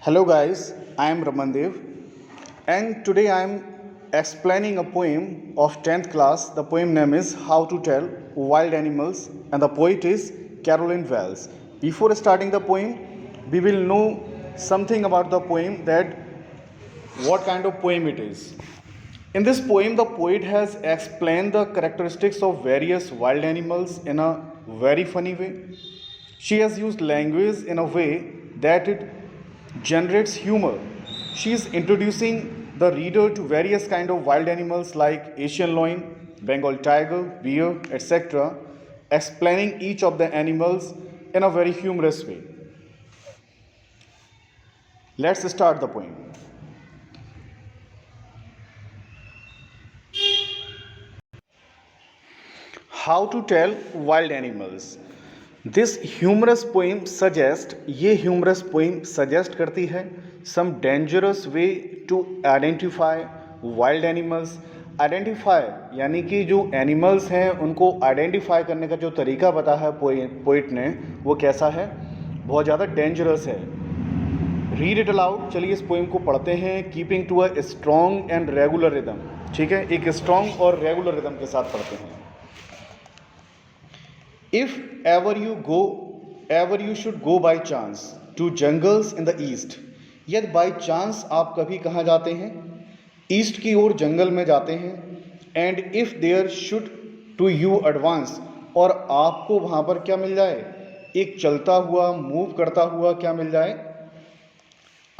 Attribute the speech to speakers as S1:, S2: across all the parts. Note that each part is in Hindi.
S1: Hello guys, I am Ramandev and today I am explaining a poem of 10th class. The poem name is How to Tell Wild Animals and the poet is Caroline Wells. Before starting the poem, we will know something about the poem, that what kind of poem it is. In this poem, the poet has explained the characteristics of various wild animals in a very funny way. She has used language in a way that it generates humor. She is introducing the reader to various kind of wild animals like Asian lion, Bengal tiger, bear, etc., explaining each of the animals in a very humorous way. Let's start the poem. How to tell wild animals. This humorous poem suggest ये humorous poem suggest करती है some dangerous way to identify wild animals. Identify यानी कि जो animals हैं उनको identify करने का जो तरीका बता है पोइट ने, वो कैसा है, बहुत ज़्यादा dangerous है. Read it aloud. चलिए इस पोएम को पढ़ते हैं. Keeping to a strong and regular rhythm. ठीक है, एक स्ट्रॉन्ग और रेगुलर रिदम के साथ पढ़ते हैं. If ever you should go by chance to jungles in the east. यदि बाई चांस आप कभी कहाँ जाते हैं, ईस्ट की ओर जंगल में जाते हैं. And if there should to you advance, और आपको वहाँ पर क्या मिल जाए, एक चलता हुआ मूव करता हुआ क्या मिल जाए,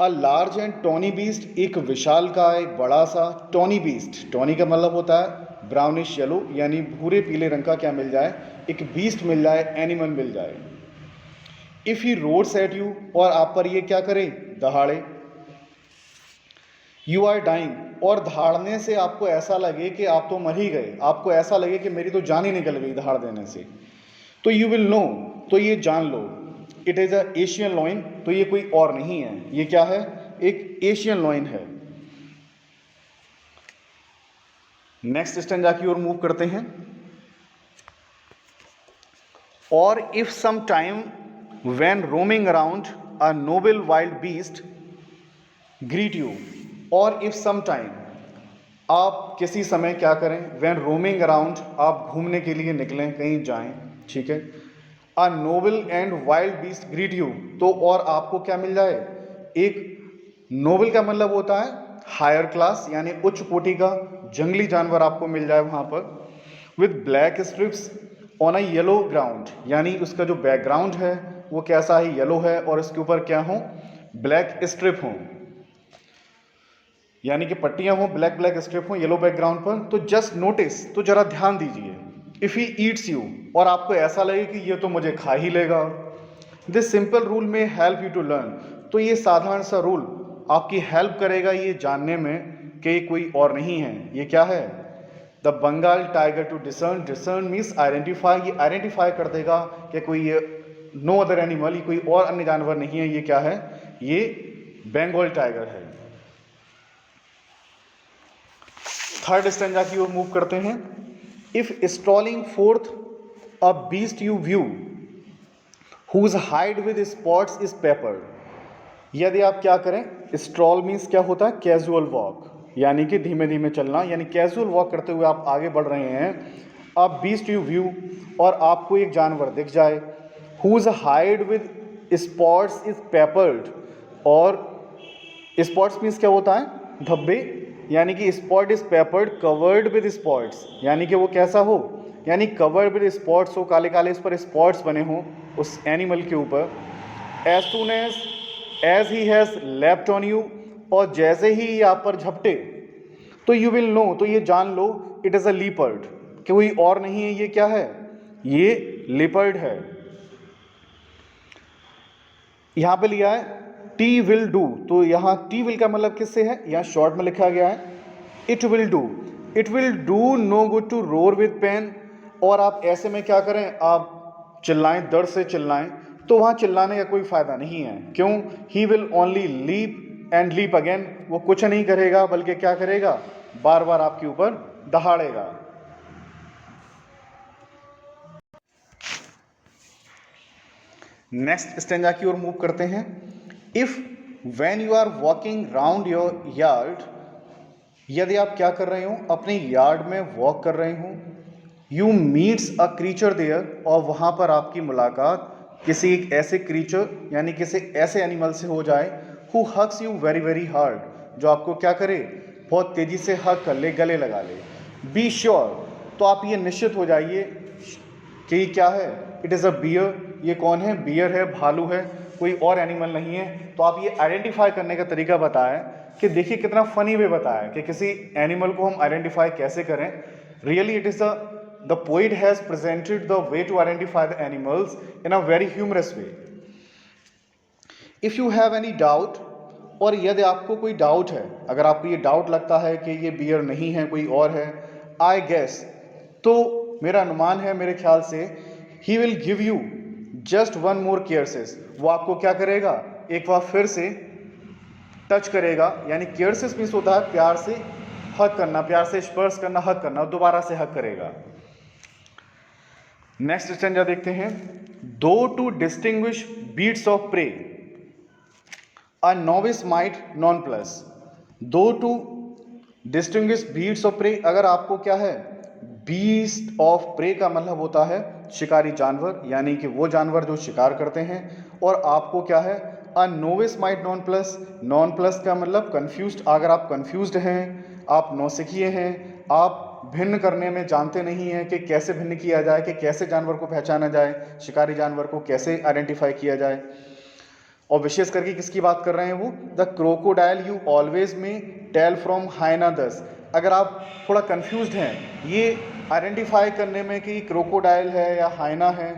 S1: a large and tawny beast, एक विशाल का एक बड़ा सा टॉनी बीस्ट. टॉनी का मतलब होता है ब्राउनिश येलो, यानी भूरे पीले रंग का क्या मिल जाए, एक बीस्ट मिल जाए, एनिमल मिल जाए. If he roars at you, और आप पर ये क्या करे, दहाड़े. यू आर डाइंग, और दहाड़ने से आपको ऐसा लगे कि आप तो मर ही गए, आपको ऐसा लगे कि मेरी तो जान ही निकल गई दहाड़ देने से, तो यू विल नो, तो ये जान लो. It is a Asian lion, तो ये कोई और नहीं है, ये क्या है, एक एशियन लॉइन है. नेक्स्ट स्टैंजा की ओर मूव करते हैं. और if some time when roaming around a noble wild beast greet you. और इफ सम टाइम, आप किसी समय क्या करें, व्हेन रोमिंग अराउंड, आप घूमने के लिए निकलें, कहीं जाएं, ठीक है. अ noble and wild beast greet you, तो और आपको क्या मिल जाए, एक नोबल का मतलब होता है हायर क्लास, यानी उच्च कोटि का जंगली जानवर आपको मिल जाए वहाँ पर. With black strips on a yellow ground, यानी उसका जो बैकग्राउंड है वो कैसा है, येलो है, और इसके ऊपर क्या हो, ब्लैक स्ट्रिप हो, यानी कि पट्टियां हो, ब्लैक ब्लैक स्ट्रिप हो येलो बैकग्राउंड पर. तो जस्ट नोटिस, तो जरा ध्यान दीजिए. इफ़ ही ईट्स यू, और आपको ऐसा लगे कि ये तो मुझे खा ही लेगा. दिस सिंपल रूल में हेल्प यू टू लर्न, तो ये साधारण सा रूल आपकी हेल्प करेगा ये जानने में कि कोई और नहीं है, ये क्या है, the Bengal tiger to discern. Discern means identify, ये आइडेंटिफाई कर देगा कि कोई ये नो अदर एनिमल, ये कोई और अन्य जानवर नहीं है, ये क्या है, ये बंगाल टाइगर है. थर्ड स्टैंजा की ओर मूव करते हैं. If strolling forth a beast you view whose hide with spots is peppered. यदि आप क्या करें, स्ट्रॉल मीन्स क्या होता है, कैजुअल वॉक, यानी कि धीमे धीमे चलना, यानी कैजुअल वॉक करते हुए आप आगे बढ़ रहे हैं. अब बीस्ट यू व्यू, और आपको एक जानवर दिख जाए, whose hide with spots is peppered, और स्पॉट्स मीन्स क्या होता है, धब्बे, यानी कि spot is peppered covered with spots, यानी कि वो कैसा हो, यानी कवर्ड विद स्पॉट्स हो, काले काले इस पर स्पॉट्स बने हों उस एनिमल के ऊपर. As soon as he has left on you, और जैसे ही ये आप पर झपटे, तो यू विल नो, तो ये जान लो, इट इज़ अ लीपर्ड, कि कोई और नहीं है, ये क्या है, ये लिपर्ड है. यहाँ पे लिया है टी विल डू, तो यहाँ टी विल का मतलब किससे है, यहाँ शॉर्ट में लिखा गया है it will do. It will do no good to roar with pain, और आप ऐसे में क्या करें, आप चिल्लाएं, दर्द से चिल्लाएं, तो वहाँ चिल्लाने का कोई फ़ायदा नहीं है. क्यों, he will only leap and leap again, वो कुछ नहीं करेगा बल्कि क्या करेगा, बार बार आपके ऊपर दहाड़ेगा. नेक्स्ट स्टेंजा की ओर मूव करते हैं. If when you are walking round your yard, यदि आप क्या कर रहे हो, अपने यार्ड में वॉक कर रहे हो, you meets a creature there, और वहाँ पर आपकी मुलाकात किसी एक ऐसे क्रीचर यानी किसी ऐसे एनिमल से हो जाए, who hugs you very very hard, जो आपको क्या करे, बहुत तेज़ी से हग कर ले, गले लगा ले। बी श्योर, तो आप ये निश्चित हो जाइए कि ये क्या है, इट इज़ अ बियर, ये कौन है, बियर है, भालू है, कोई और एनिमल नहीं है। तो आप ये आइडेंटिफाई करने का तरीका बताएं कि देखिए कितना फनी वे बताया कि किसी एनिमल को हम आइडेंटिफाई कैसे करें। Really it is the poet has presented the way to identify the animals in a very humorous way. If you have any doubt, और यदि आपको कोई डाउट है, अगर आपको ये डाउट लगता है कि ये बियर नहीं है कोई और है, आई गेस, तो मेरा अनुमान है, मेरे ख्याल से, he will give you just one more caresses, वो आपको क्या करेगा, एक बार फिर से टच करेगा, यानी केयर्सेस मीन्स होता है प्यार से हक करना, प्यार से स्पर्श करना, हक करना, दोबारा से हक करेगा। नेक्स्ट स्टेंजा देखते हैं। Though to distinguish beasts of prey a novice might non-plus, though to distinguish beasts of prey, अगर आपको क्या है, बीस्ट ऑफ प्रे का मतलब होता है शिकारी जानवर, यानी कि वो जानवर जो शिकार करते हैं, और आपको क्या है, अ novice might non plus, non plus का मतलब कंफ्यूज्ड, अगर आप कंफ्यूज्ड हैं, आप नौसिखिए हैं, आप भिन्न करने में जानते नहीं हैं कि कैसे भिन्न किया जाए, कि कैसे जानवर को पहचाना जाए, शिकारी जानवर को कैसे आइडेंटिफाई किया जाए। और विशेष करके किसकी बात कर रहे हैं वो, द क्रोकोडाइल यू ऑलवेज में टेल फ्रॉम हाइना दस, अगर आप थोड़ा कंफ्यूज्ड हैं ये आइडेंटिफाई करने में कि क्रोकोडाइल है या हाइना है,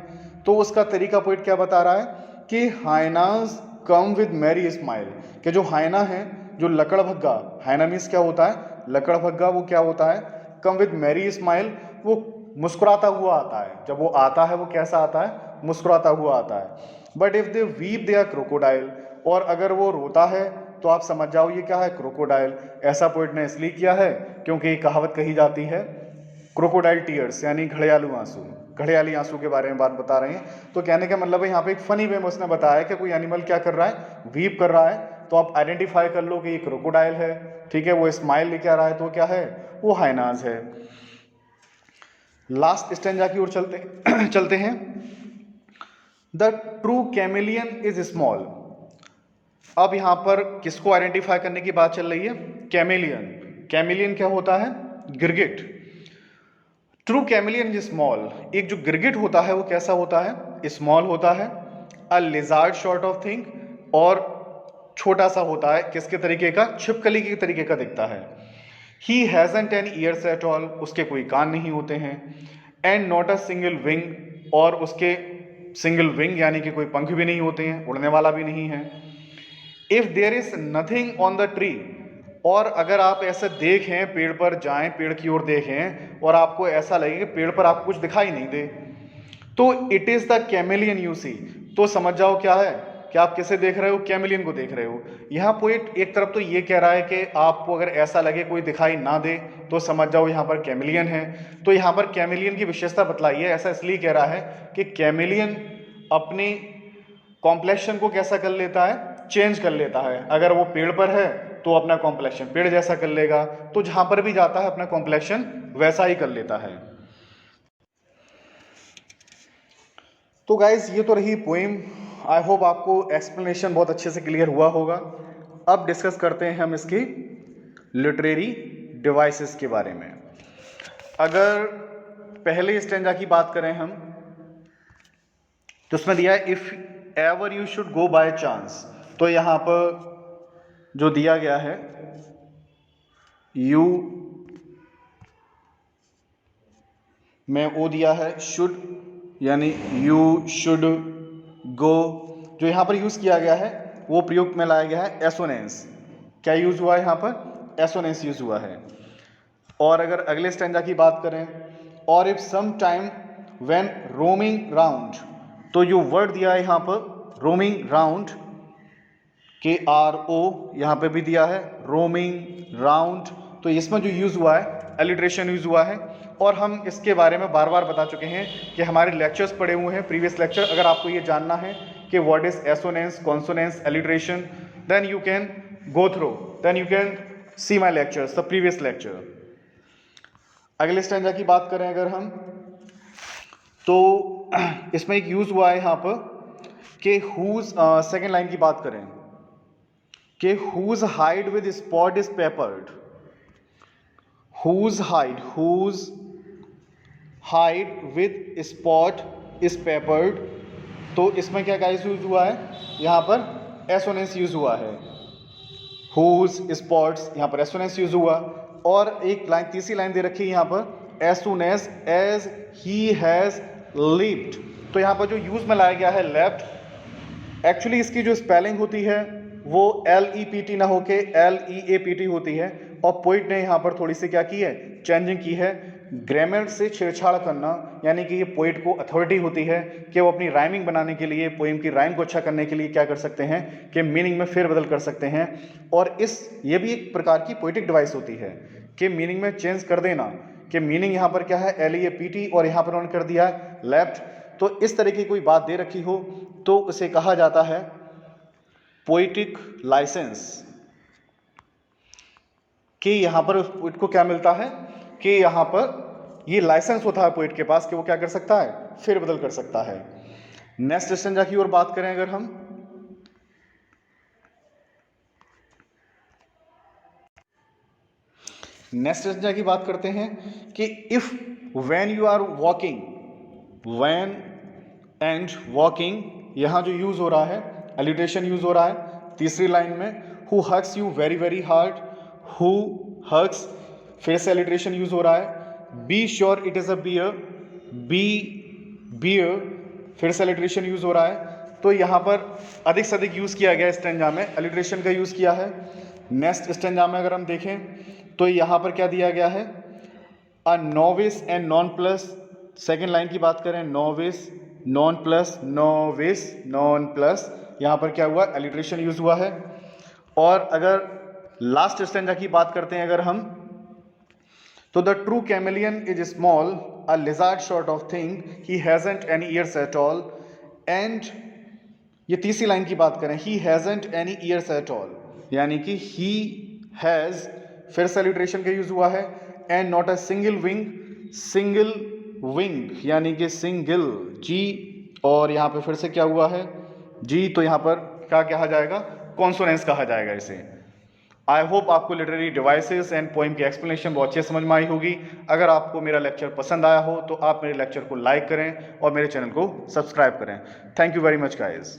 S1: तो उसका तरीका पोइट क्या बता रहा है कि hyenas come with merry smile, कि जो हाइना है, जो लकड़भग्गा, हाइना मीन्स क्या होता है, लकड़भग्गा, वो क्या होता है, कम विद मैरी स्माइल, वो मुस्कुराता हुआ आता है, जब वो आता है वो कैसा आता है, मुस्कुराता हुआ आता है। But if they weep they are crocodile, और अगर वो रोता है तो आप समझ जाओ ये क्या है, क्रोकोडाइल। ऐसा पोइट ने इसलिए किया है क्योंकि एक कहावत कही जाती है, क्रोकोडाइल टीयर्स, यानी घड़ियालू आंसू, घड़ियाली आंसू के बारे में बात बता रहे हैं। तो कहने का मतलब है यहाँ पे एक फनी वे में उसने बताया कि कोई एनिमल क्या कर रहा है, वीप कर रहा है, तो आप आइडेंटिफाई कर लो कि ये क्रोकोडाइल है, ठीक है, वो स्माइल लेके आ रहा है, तो क्या है, वो हाइनाज है। लास्ट स्टेंजा की ओर चलते हैं। The true chameleon is small, अब यहां पर किसको आइडेंटिफाई करने की बात चल रही है, कैमिलियन। कैमिलियन क्या होता है, गिरगिट। ट्रू कैमिलियन इज स्मॉल, एक जो गिरगिट होता है वो कैसा होता है, स्मॉल होता है। अ लिजार्ड सॉर्ट ऑफ थिंग, और छोटा सा होता है, किसके तरीके का, छिपकली के तरीके का दिखता है। He hasn't an ears at all, उसके कोई कान नहीं होते हैं। And not a single wing, और उसके सिंगल विंग यानी कि कोई पंख भी नहीं होते हैं, उड़ने वाला भी नहीं है। If there is nothing on the tree, और अगर आप ऐसे देखें, पेड़ पर जाएं, पेड़ की ओर देखें, और आपको ऐसा लगे कि पेड़ पर आपको कुछ दिखाई नहीं दे, तो it is the chameleon you see, तो समझ जाओ क्या है, कि आप किसे देख रहे हो, कैमिलियन को देख रहे हो। यहाँ पोइट एक तरफ तो ये कह रहा है कि आपको अगर ऐसा लगे कोई दिखाई ना दे तो समझ जाओ यहाँ पर कैमिलियन है। तो यहाँ पर कैमिलियन की विशेषता बतलाई है, ऐसा इसलिए कह रहा है कि कैमिलियन अपनी कॉम्प्लेक्शन को कैसा कर लेता है, चेंज कर लेता है। अगर वो पेड़ पर है तो अपना कॉम्प्लेक्शन पेड़ जैसा कर लेगा, तो जहाँ पर भी जाता है अपना कॉम्प्लेक्शन वैसा ही कर लेता है। तो गाइज ये तो रही पोएम, आई होप आपको एक्सप्लेनेशन बहुत अच्छे से क्लियर हुआ होगा। अब डिस्कस करते हैं हम इसकी लिटरेरी डिवाइसेस के बारे में। अगर पहले स्टेंजा की बात करें हम, तो उसमें दिया है if ever you should go by chance, तो यहाँ पर जो दिया गया है यू में ओ दिया है शुड, यानी यू शुड गो, जो यहाँ पर यूज़ किया गया है वो प्रयोग में लाया गया है एसोनेंस। क्या यूज़ हुआ है यहाँ पर, एसोनेंस यूज़ हुआ है। और अगर अगले स्टैंजा की बात करें, और if some time when roaming round, तो जो वर्ड दिया है यहाँ पर रोमिंग राउंड, के आर ओ यहाँ पे भी दिया है, रोमिंग राउंड, तो इसमें जो यूज़ हुआ है एलिट्रेशन यूज़ हुआ है। और हम इसके बारे में बार बार बता चुके हैं कि हमारे लेक्चर्स पढ़े हुए हैं, प्रीवियस लेक्चर, अगर आपको ये जानना है कि what is assonance, consonance, alliteration, then you can go through, then you can see my lectures, the previous lecture. अगले स्टैंजा की बात करें अगर हम, तो इसमें एक यूज हुआ है यहाँ पर कि whose, सेकेंड लाइन की बात करें कि whose hide with spot is peppered, whose hide with spot is peppered, तो इसमें क्या गाइस यूज हुआ है, यहाँ पर एसोनेंस यूज हुआ है, whose spots यहाँ पर एसोनेंस यूज हुआ, और एक लाइन तीसरी लाइन दे रखी है यहाँ पर as soon as he has leaped, तो यहाँ पर जो यूज में लाया गया है लेफ्ट, एक्चुअली इसकी जो स्पेलिंग होती है वो LEPT ना होके LEAPT होती है, और पोइट ने यहाँ पर थोड़ी सी क्या की है, चेंजिंग की है। ग्रामर से छेड़छाड़ करना, यानी कि ये पोइट को अथॉरिटी होती है कि वो अपनी राइमिंग बनाने के लिए, पोइम की राइम को अच्छा करने के लिए क्या कर सकते हैं कि मीनिंग में फेरबदल कर सकते हैं। और ये भी एक प्रकार की पोइटिक डिवाइस होती है कि मीनिंग में चेंज कर देना, कि मीनिंग यहाँ पर क्या है LEAPT और यहाँ पर उन्होंने कर दिया लेफ्ट। तो इस तरह की कोई बात दे रखी हो तो उसे कहा जाता है पोइटिक लाइसेंस, कि यहाँ पर उस पोइट को क्या मिलता है कि यहाँ पर ये लाइसेंस होता है पोइट के पास कि वो क्या कर सकता है, फेरबदल कर सकता है। नेक्स्ट स्टैंजा की ओर बात करें अगर हम, नेक्स्ट स्टैंजा की बात करते हैं कि if when you are walking, when and walking, यहाँ जो यूज हो रहा है एलिटेशन यूज हो रहा है तीसरी लाइन में, who hugs you very very hard, who hugs, फिर से एलिट्रेशन यूज हो रहा है, be sure it is a bear, be bear, फिर से एलिट्रेशन यूज हो रहा है। तो यहाँ पर अधिक से अधिक यूज किया गया स्टैंजा में, एलिट्रेशन का यूज किया है। नेक्स्ट स्टैंजा में अगर हम देखें तो यहाँ पर क्या दिया गया है, अ novice and non plus, second line की बात करें, novice non plus, novice non plus, यहाँ पर क्या हुआ, एलिट्रेशन यूज हुआ है। और अगर लास्ट स्टैंजा की बात करते हैं अगर हम, तो the true chameleon is small, a lizard short of thing, he hasn't any years at all, and ये तीसरी लाइन की बात करें, he hasn't any years at all, यानी कि ही हैज, फिर से एलिट्रेशन का यूज हुआ है, and not a single wing, single wing यानी कि सिंगल, जी, और यहाँ पे फिर से क्या हुआ है, जी, तो यहाँ पर क्या कहा जाएगा, कॉन्सोनेंस कहा जाएगा इसे। आई होप आपको लिटरेरी डिवाइसेस एंड पोइम की एक्सप्लेनेशन बहुत अच्छे समझ में आई होगी। अगर आपको मेरा लेक्चर पसंद आया हो तो आप मेरे लेक्चर को लाइक करें और मेरे चैनल को सब्सक्राइब करें। Thank you very much guys.